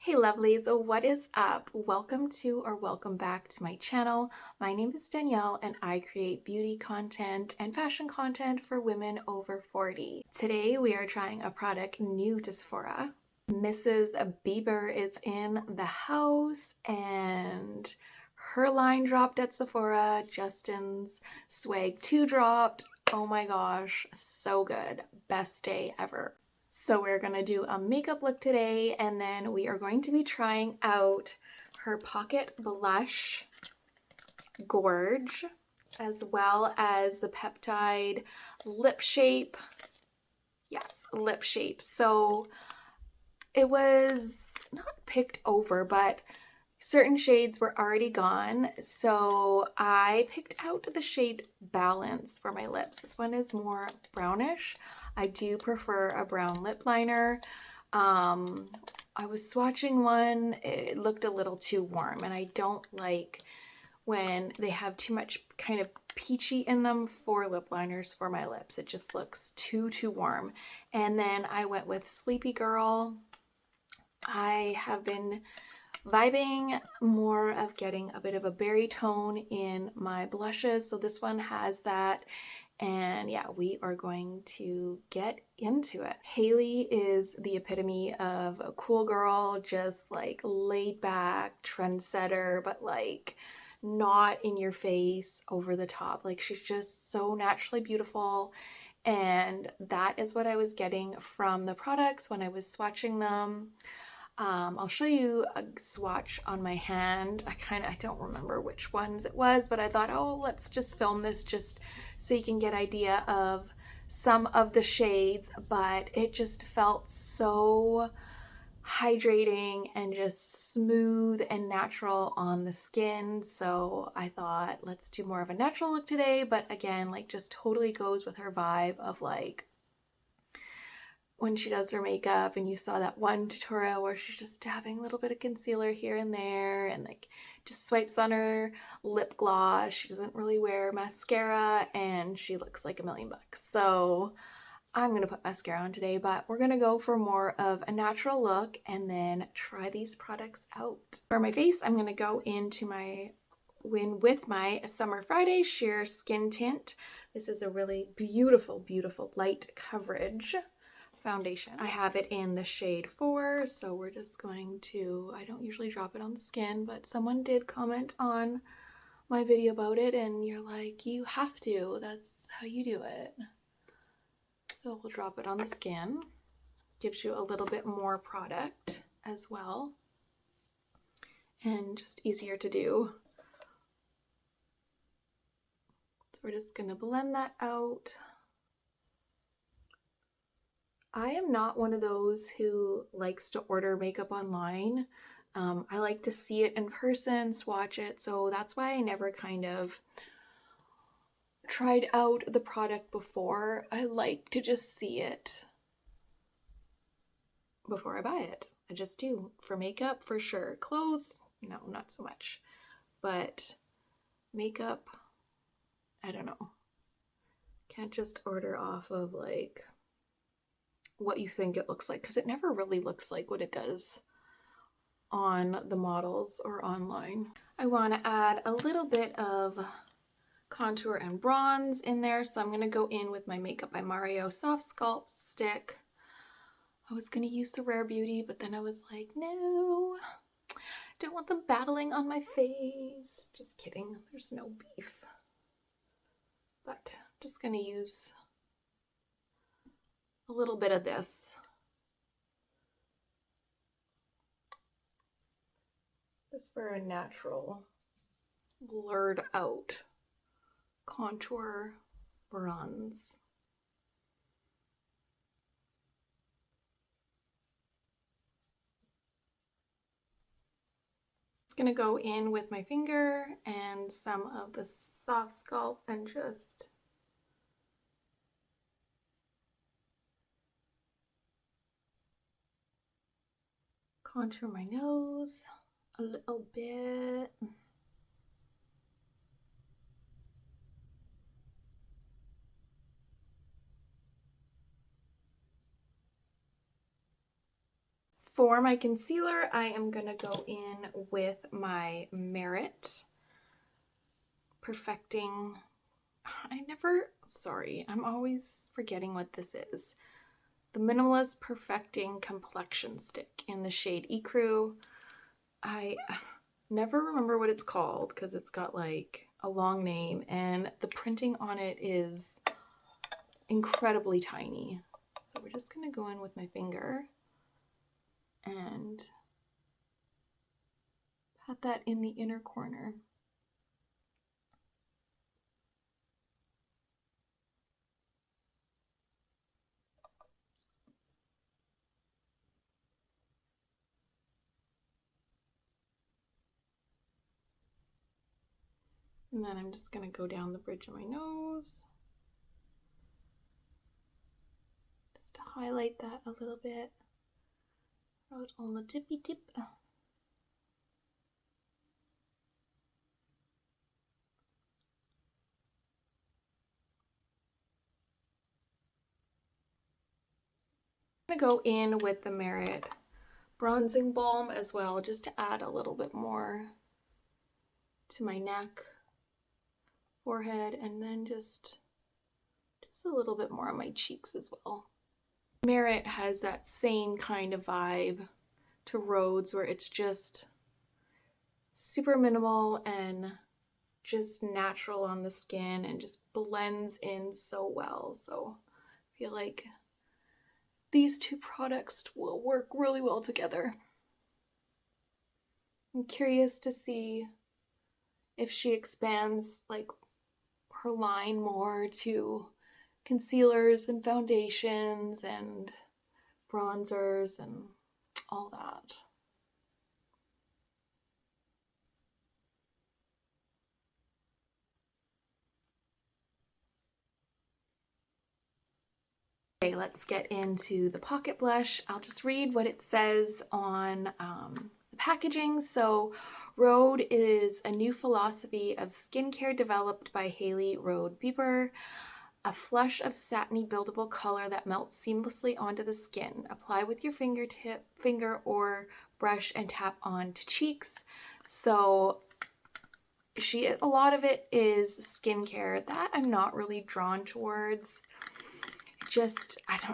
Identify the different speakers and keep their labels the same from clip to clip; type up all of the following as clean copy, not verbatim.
Speaker 1: Hey lovelies, what is up? Welcome to or welcome back to my channel. My name is Danielle and I create beauty content and fashion content for women over 40. Today we are trying a product new to Sephora. Mrs. Bieber is in the house and her line dropped at Sephora. Justin's Swag 2 dropped. Oh my gosh, so good. Best day ever. So we're going to do a makeup look today, and then we are going to be trying out her Pocket Blush Gorge, as well as the Peptide Lip Shape. Yes, Lip Shape. So it was not picked over, but certain shades were already gone. So I picked out the shade Balance for my lips. This one is more brownish. I do prefer a brown lip liner. I was swatching one, it looked a little too warm, and I don't like when they have too much kind of peachy in them for lip liners for my lips. It just looks too warm. And then I went with Sleepy Girl. I have been vibing more of getting a bit of a berry tone in my blushes, so this one has that. And yeah, we are going to get into it. Haley is the epitome of a cool girl, just like laid back, trendsetter, but like not in your face, over the top. Like she's just so naturally beautiful. And that is what I was getting from the products when I was swatching them. I'll show you a swatch on my hand. I don't remember which ones it was, but I thought, oh, let's just film this just so you can get an idea of some of the shades, but it just felt so hydrating and just smooth and natural on the skin. So I thought, let's do more of a natural look today, but again, like just totally goes with her vibe of like when she does her makeup, and you saw that one tutorial where she's just dabbing a little bit of concealer here and there and like just swipes on her lip gloss. She doesn't really wear mascara and she looks like $1,000,000. So I'm gonna put mascara on today, but we're gonna go for more of a natural look and then try these products out. For my face, I'm gonna go into my with my Summer Friday Sheer Skin Tint. This is a really beautiful light coverage foundation. I have it in the shade 4, so we're just going to, I don't usually drop it on the skin, but someone did comment on my video about it and you're like, you have to, that's how you do it. So we'll drop it on the skin. Gives you a little bit more product as well and just easier to do. So we're just gonna blend that out. I am not one of those who likes to order makeup online. I like to see it in person, swatch it, so that's why I never kind of tried out the product before. I like to just see it before I buy it. I just do. For makeup, for sure. Clothes, no, not so much. But makeup, I don't know. Can't just order off of like what you think it looks like, because it never really looks like what it does on the models or online. I want to add a little bit of contour and bronze in there, so I'm going to go in with my Makeup by Mario Soft Sculpt Stick. I was going to use the Rare Beauty, but then I was like, no, don't want them battling on my face. Just kidding, there's no beef. But I'm just going to use a little bit of this. Just for a natural, blurred out contour bronze. It's gonna go in with my finger and some of the soft sculpt and just contour my nose a little bit. For my concealer, I am gonna go in with my Merit Perfecting, I'm always forgetting what this is. The Minimalist Perfecting Complexion Stick in the shade Ecru. I never remember what it's called because it's got like a long name and the printing on it is incredibly tiny. So we're just gonna go in with my finger and pat that in the inner corner. And then I'm just going to go down the bridge of my nose just to highlight that a little bit. Right on the tippy tip. I'm going to go in with the Merit Bronzing Balm as well, just to add a little bit more to my neck, forehead, and then just a little bit more on my cheeks as well. Merit has that same kind of vibe to Rhode's where it's just super minimal and just natural on the skin and just blends in so well. So I feel like these two products will work really well together. I'm curious to see if she expands like her line more to concealers and foundations and bronzers and all that. Okay, let's get into the pocket blush. I'll just read what it says on the packaging. So Rhode is a new philosophy of skincare developed by Haley Rhode Bieber. A flush of satiny buildable color that melts seamlessly onto the skin. Apply with your finger or brush and tap onto cheeks. So a lot of it is skincare that I'm not really drawn towards.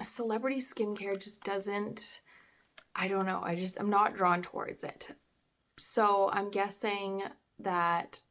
Speaker 1: Celebrity skincare just doesn't, I'm not drawn towards it. So I'm guessing that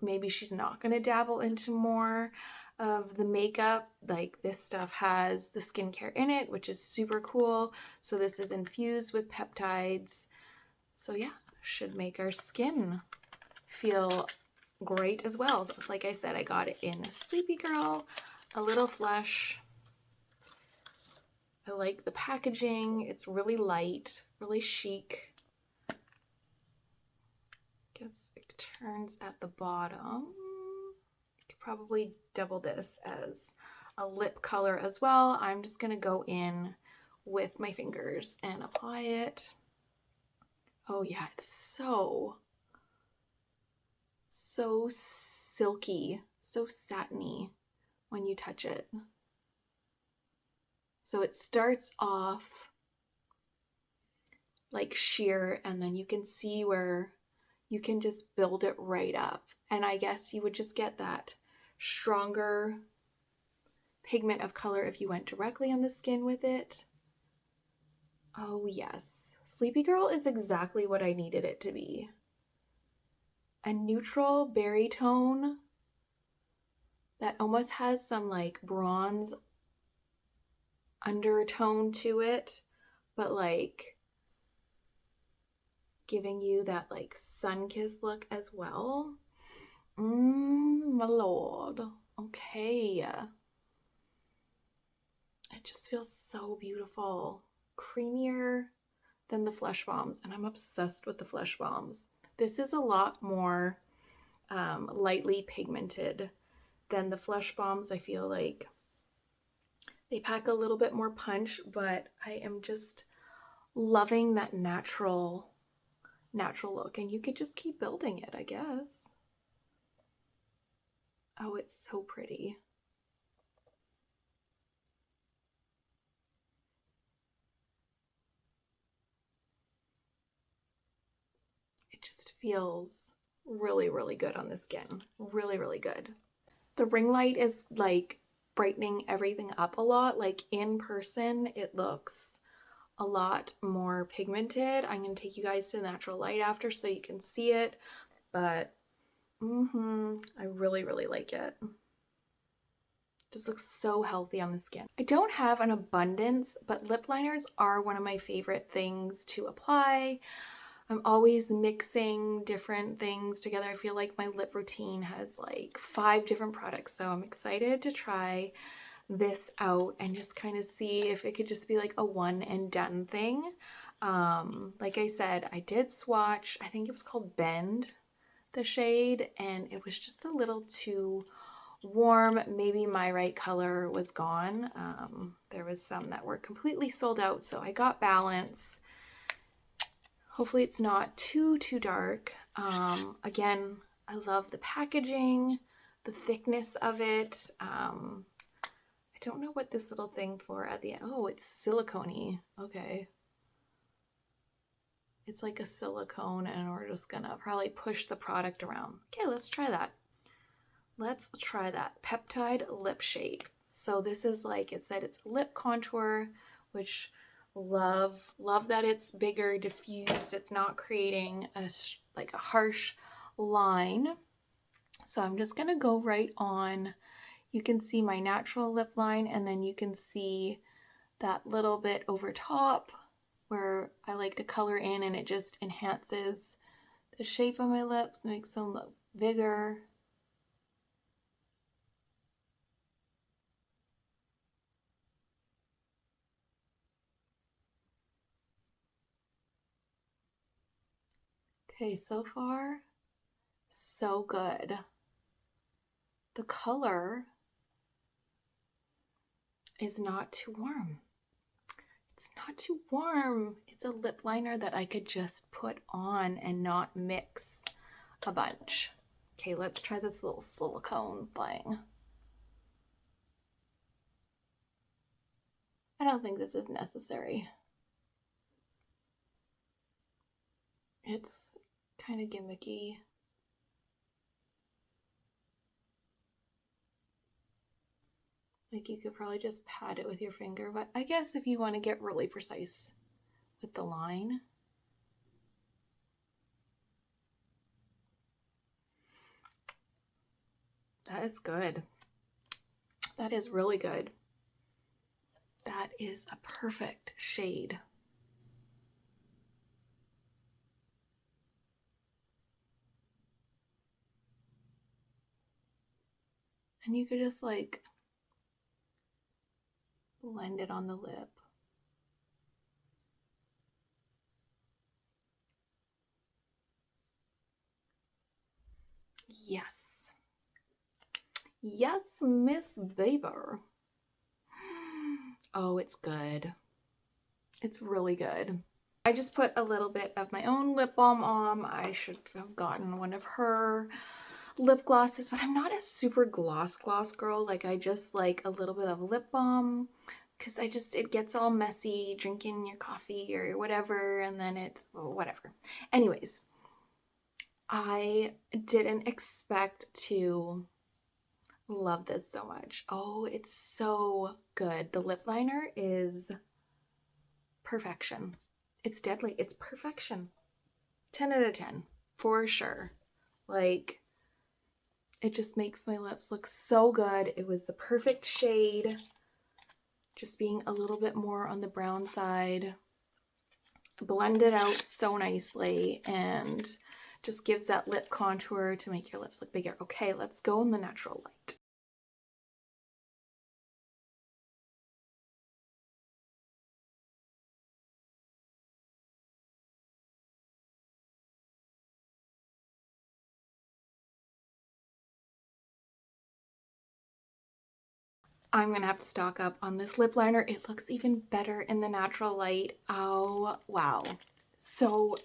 Speaker 1: maybe she's not going to dabble into more of the makeup. Like this stuff has the skincare in it, which is super cool. So this is infused with peptides. So yeah, should make our skin feel great as well. So like I said, I got it in Sleepy Girl, a little flush. I like the packaging. It's really light, really chic. Guess it turns at the bottom. You could probably double this as a lip color as well. I'm just gonna go in with my fingers and apply it. Oh yeah, it's so silky, so satiny when you touch it. So it starts off like sheer, and then you can see where you can just build it right up. And I guess you would just get that stronger pigment of color if you went directly on the skin with it. Oh yes, Sleepy Girl is exactly what I needed it to be. A neutral berry tone that almost has some like bronze undertone to it, but like giving you that like sun-kissed look as well. My lord. Okay. It just feels so beautiful. Creamier than the Flesh Bombs, and I'm obsessed with the Flesh Bombs. This is a lot more lightly pigmented than the Flesh Bombs. I feel like they pack a little bit more punch, but I am just loving that natural look, and you could just keep building it, I guess. Oh, it's so pretty. feels really, really good on the skin. Really, really good. The ring light is like brightening everything up a lot. Like in person, it looks a lot more pigmented. I'm going to take you guys to the natural light after so you can see it, but I really, really like it. Just looks so healthy on the skin. I don't have an abundance, but lip liners are one of my favorite things to apply. I'm always mixing different things together. I feel like my lip routine has like 5 different products, so I'm excited to try this out and just kind of see if it could just be like a one and done thing. Like I said, I did swatch, I think it was called Bend, the shade, and it was just a little too warm. Maybe my right color was gone. There was some that were completely sold out, so I got Balance. Hopefully it's not too dark. Again, I love the packaging, the thickness of it. I don't know what this little thing for at the end. Oh, it's silicone-y. Okay. It's like a silicone, and we're just gonna probably push the product around. Okay, let's try that. Let's try that Peptide lip shade. So this is, like it said, it's lip contour, which love that it's bigger, diffused. It's not creating a harsh line. So I'm just gonna go right on. You can see my natural lip line, and then you can see that little bit over top where I like to color in, and it just enhances the shape of my lips, makes them look bigger. Okay, so far, so good. The color is not too warm. It's not too warm. It's a lip liner that I could just put on and not mix a bunch. Okay, let's try this little silicone thing. I don't think this is necessary. It's kind of gimmicky. Like you could probably just pat it with your finger, but I guess if you want to get really precise with the line. That is good. That is really good. That is a perfect shade. And you could just like blend it on the lip. Yes. Yes, Miss Baber. Oh, it's good. It's really good. I just put a little bit of my own lip balm on. I should have gotten one of her lip glosses, but I'm not a super gloss girl. Like I just like a little bit of lip balm because it gets all messy drinking your coffee or whatever, and then it's whatever. Anyways, I didn't expect to love this so much. Oh, it's so good. The lip liner is perfection. It's deadly. It's perfection. 10 out of 10 for sure. Like, it just makes my lips look so good. It was the perfect shade. Just being a little bit more on the brown side. Blended out so nicely and just gives that lip contour to make your lips look bigger. Okay, let's go in the natural light. I'm gonna have to stock up on this lip liner. It looks even better in the natural light. Oh, wow. So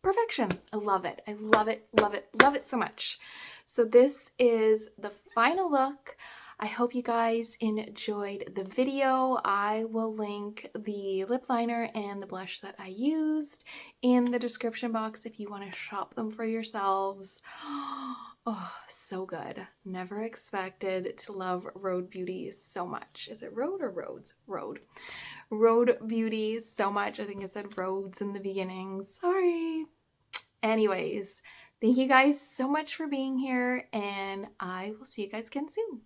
Speaker 1: perfection. I love it. I love it, love it, love it so much. So this is the final look. I hope you guys enjoyed the video. I will link the lip liner and the blush that I used in the description box if you want to shop them for yourselves. Oh, so good. Never expected to love Rhode Beauty so much. Is it Rhode or Rhodes? Rhode. Rhode Beauty so much. I think I said Rhodes in the beginning. Sorry. Anyways, thank you guys so much for being here, and I will see you guys again soon.